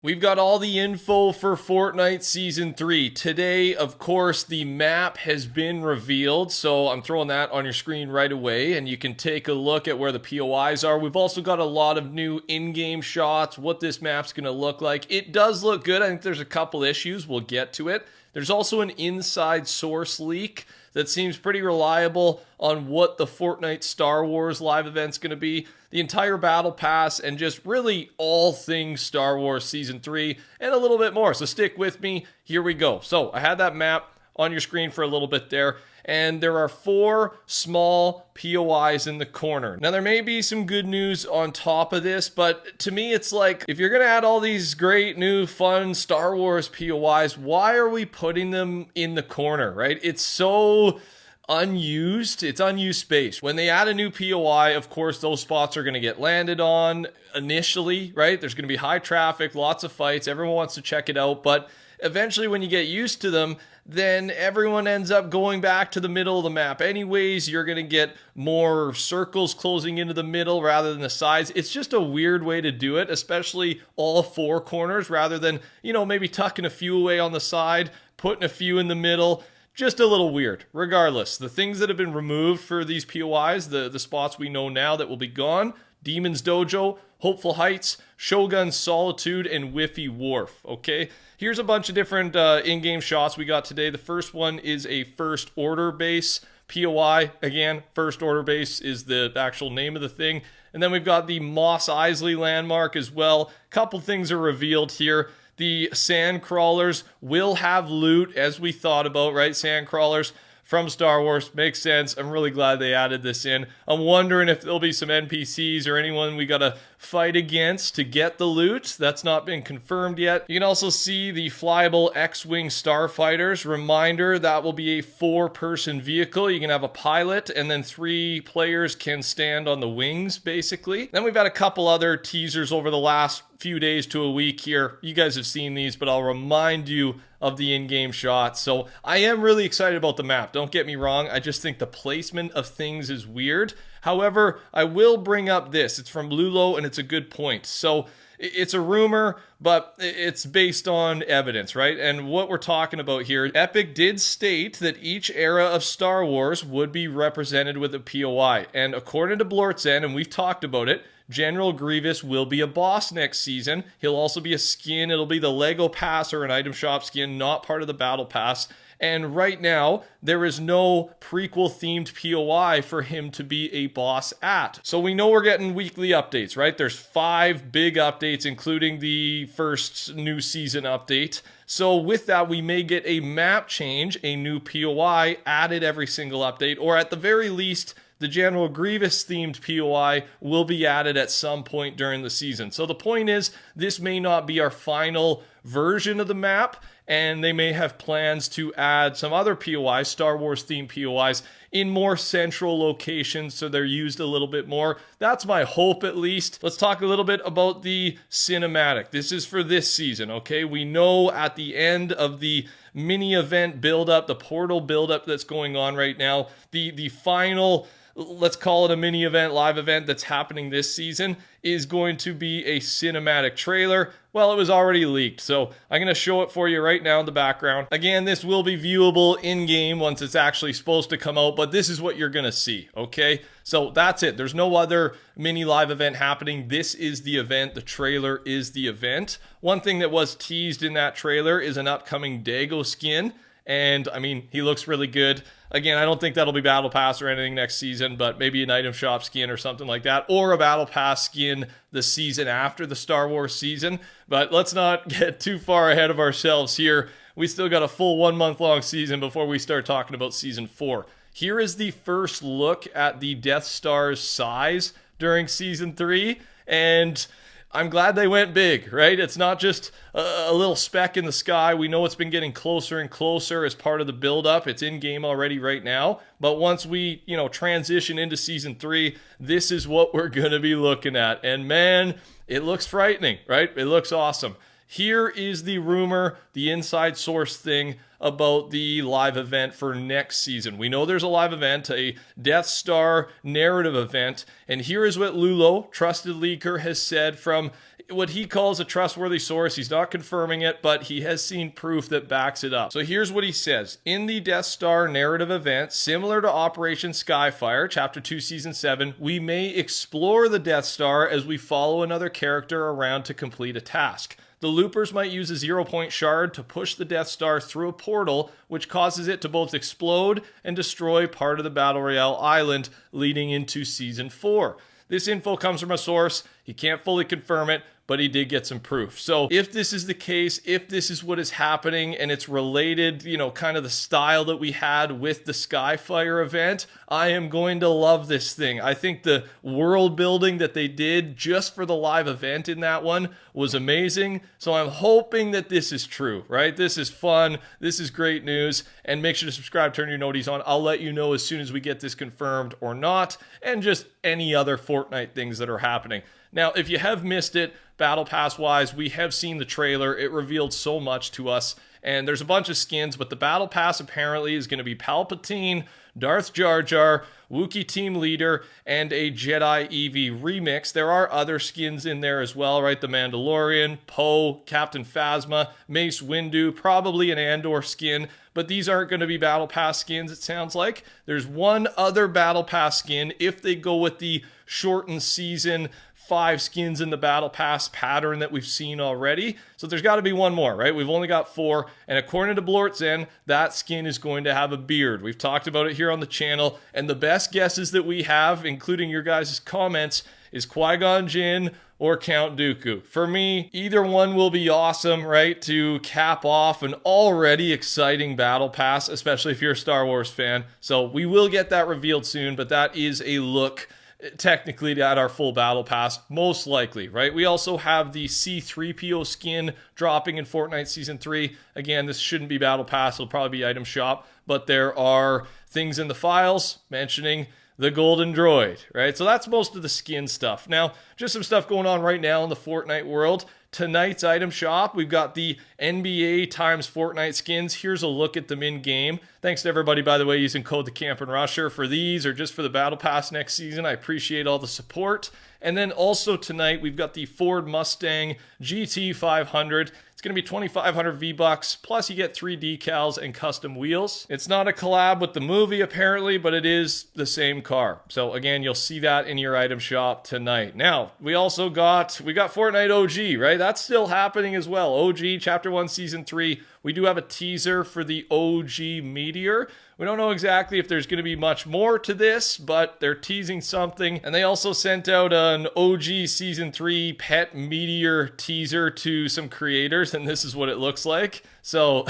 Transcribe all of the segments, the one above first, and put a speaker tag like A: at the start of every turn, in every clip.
A: We've got all the info for Fortnite Season 3. Today, of course, the map has been revealed, so I'm throwing that on your screen right away, and you can take a look at where the POIs are. We've also got a lot of new in-game shots, what this map's going to look like. It does look good. I think there's a couple issues. We'll get to it. There's also an inside source leak that seems pretty reliable on what the Fortnite Star Wars live event's going to be, the entire battle pass, and just really all things Star Wars Season 3 and a little bit more. So stick with me. Here we go. So I had that map on your screen for a little bit there, and there are 4 small POIs in the corner. Now, there may be some good news on top of this, but to me, it's like, if you're going to add all these great, new, fun Star Wars POIs, why are we putting them in the corner, right? It's so unused. It's unused space. When they add a new POI, of course, those spots are going to get landed on initially, right? There's going to be high traffic, lots of fights. Everyone wants to check it out, but eventually when you get used to them, then everyone ends up going back to the middle of the map anyways. You're going to get more circles closing into the middle rather than the sides. It's just a weird way to do it, especially all 4 corners rather than, maybe tucking a few away on the side, putting a few in the middle. Just a little weird. Regardless, the things that have been removed for these POIs, the spots we know now that will be gone: Demon's Dojo, Hopeful Heights, Shogun's Solitude, and Whiffy Wharf. Okay, here's a bunch of different in-game shots we got today. The first one is a First Order base POI. Again, First Order base is the actual name of the thing. And then we've got the Moss Isley landmark as well. Couple things are revealed here. The sand crawlers will have loot, as we thought about, right? Sand crawlers from Star Wars. Makes sense. I'm really glad they added this in. I'm wondering if there'll be some NPCs or anyone we gotta fight against to get the loot. That's not been confirmed yet. You can also see the flyable X-Wing starfighters. Reminder, that will be a 4-person vehicle. You can have a pilot, and then 3 players can stand on the wings, basically. Then we've had a couple other teasers over the last few days to a week here. You guys have seen these, but I'll remind you of the in-game shots. So I am really excited about the map. Don't get me wrong. I just think the placement of things is weird. However, I will bring up this. It's from Lulo, and it's a good point. So it's a rumor, but it's based on evidence, right? And what we're talking about here, Epic did state that each era of Star Wars would be represented with a POI. And according to Blort's End, and we've talked about it, General Grievous will be a boss next season. He'll also be a skin. It'll be the Lego Pass or an item shop skin, not part of the Battle Pass. And right now, there is no prequel-themed POI for him to be a boss at. So we know we're getting weekly updates, right? There's 5 big updates, including the first new season update. So with that, we may get a map change, a new POI added every single update, or at the very least, the General Grievous themed POI will be added at some point during the season. So the point is, this may not be our final version of the map, and they may have plans to add some other POIs, Star Wars themed POIs, in more central locations so they're used a little bit more. That's my hope, at least. Let's talk a little bit about the cinematic. This is for this season, okay? We know at the end of the mini event build-up, the portal build-up that's going on right now, the final, let's call it a mini event, live event that's happening this season, is going to be a cinematic trailer. Well, it was already leaked, so I'm going to show it for you right now in the background. Again, this will be viewable in-game once it's actually supposed to come out, but this is what you're going to see, okay? So that's it. There's no other mini live event happening. This is the event. The trailer is the event. One thing that was teased in that trailer is an upcoming Dago skin. And, I mean, he looks really good. Again, I don't think that'll be Battle Pass or anything next season, but maybe an item shop skin or something like that, or a Battle Pass skin the season after the Star Wars season. But let's not get too far ahead of ourselves here. We still got a full 1-month-long season before we start talking about Season 4. Here is the first look at the Death Star's size during Season 3, and I'm glad they went big, right? It's not just a little speck in the sky. We know it's been getting closer and closer as part of the build-up. It's in-game already right now. But once we, transition into Season 3, this is what we're going to be looking at. And man, it looks frightening, right? It looks awesome. Here is the rumor, the inside source thing about the live event for next season. We know there's a live event, a Death Star narrative event, and here is what Lulo, trusted leaker, has said from what he calls a trustworthy source. He's not confirming it, but he has seen proof that backs it up. So here's what he says. In the Death Star narrative event, similar to Operation Skyfire, Chapter 2, Season 7, we may explore the Death Star as we follow another character around to complete a task. The loopers might use a 0-point shard to push the Death Star through a portal, which causes it to both explode and destroy part of the Battle Royale island, leading into Season 4. This info comes from a source. He can't fully confirm it, but he did get some proof. So if this is the case, if this is what is happening and it's related, you know, kind of the style that we had with the Skyfire event, I am going to love this thing. I think the world building that they did just for the live event in that one was amazing. So I'm hoping that this is true, right? This is fun. This is great news. And make sure to subscribe, turn your noties on. I'll let you know as soon as we get this confirmed or not, and just any other Fortnite things that are happening. Now, if you have missed it, Battle Pass-wise, we have seen the trailer. It revealed so much to us, and there's a bunch of skins, but the Battle Pass apparently is going to be Palpatine, Darth Jar Jar, Wookiee Team Leader, and a Jedi Eevee remix. There are other skins in there as well, right? The Mandalorian, Poe, Captain Phasma, Mace Windu, probably an Andor skin, but these aren't going to be Battle Pass skins, it sounds like. There's one other Battle Pass skin if they go with the shortened season 5 skins in the Battle Pass pattern that we've seen already. So there's got to be one more, right? We've only got 4. And according to Blortzen, that skin is going to have a beard. We've talked about it here on the channel. And the best guesses that we have, including your guys' comments, is Qui-Gon Jinn or Count Dooku. For me, either one will be awesome, right? To cap off an already exciting Battle Pass, especially if you're a Star Wars fan. So we will get that revealed soon, but that is a look technically at our full Battle Pass, most likely, right? We also have the C-3PO skin dropping in Fortnite Season 3. Again, this shouldn't be Battle Pass, it'll probably be item shop, but there are things in the files mentioning the Golden Droid, right? So that's most of the skin stuff. Now, just some stuff going on right now in the Fortnite world. Tonight's item shop, we've got the NBA times Fortnite skins. Here's a look at them in game. Thanks to everybody, by the way, using code TheCampandRusher for these or just for the Battle Pass next season. I appreciate all the support. And then also tonight, we've got the Ford Mustang GT 500. It's going to be 2,500 V-Bucks, plus you get 3 decals and custom wheels. It's not a collab with the movie, apparently, but it is the same car. So again, you'll see that in your item shop tonight. Now, we got Fortnite OG, right? That's still happening as well. OG Chapter 1 Season 3. We do have a teaser for the OG Meteor. We don't know exactly if there's going to be much more to this, but they're teasing something. And they also sent out an OG Season 3 Pet Meteor teaser to some creators, and this is what it looks like. So,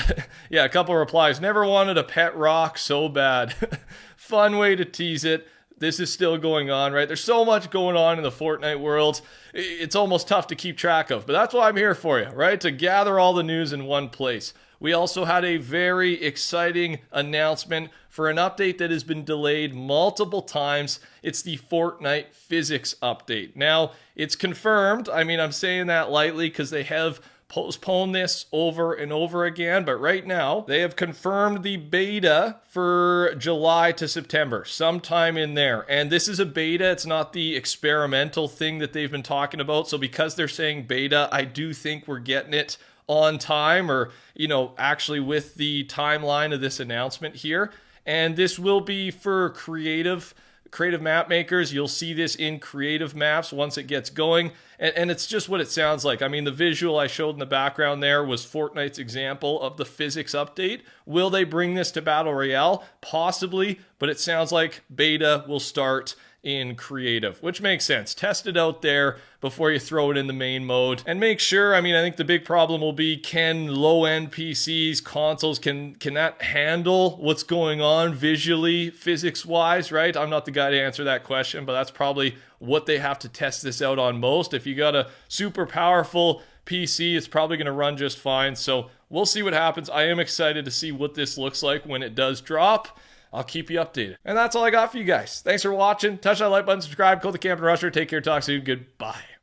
A: yeah, a couple replies. Never wanted a pet rock so bad. Fun way to tease it. This is still going on, right? There's so much going on in the Fortnite world. It's almost tough to keep track of, but that's why I'm here for you, right? To gather all the news in one place. We also had a very exciting announcement for an update that has been delayed multiple times. It's the Fortnite physics update. Now, it's confirmed. I mean, I'm saying that lightly because they have postpone this over and over again, but right now they have confirmed the beta for July to September, sometime in there. And this is a beta, it's not the experimental thing that they've been talking about. So because they're saying beta, I do think we're getting it on time, or, you know, actually with the timeline of this announcement here. And this will be for creative map makers. You'll see this in creative maps once it gets going, and it's just what it sounds like. I mean, the visual I showed in the background there was Fortnite's example of the physics update. Will they bring this to Battle Royale? Possibly, but it sounds like beta will start in creative, which makes sense. Test it out there before you throw it in the main mode, and make sure, I mean, I think the big problem will be, can low-end PCs, consoles, can that handle what's going on visually, physics-wise, right? I'm not the guy to answer that question, but that's probably what they have to test this out on most. If you got a super powerful PC, it's probably going to run just fine, so we'll see what happens. I am excited to see what this looks like when it does drop. I'll keep you updated. And that's all I got for you guys. Thanks for watching. Touch that like button, subscribe, call the Camp and Rusher. Take care, talk soon. Goodbye.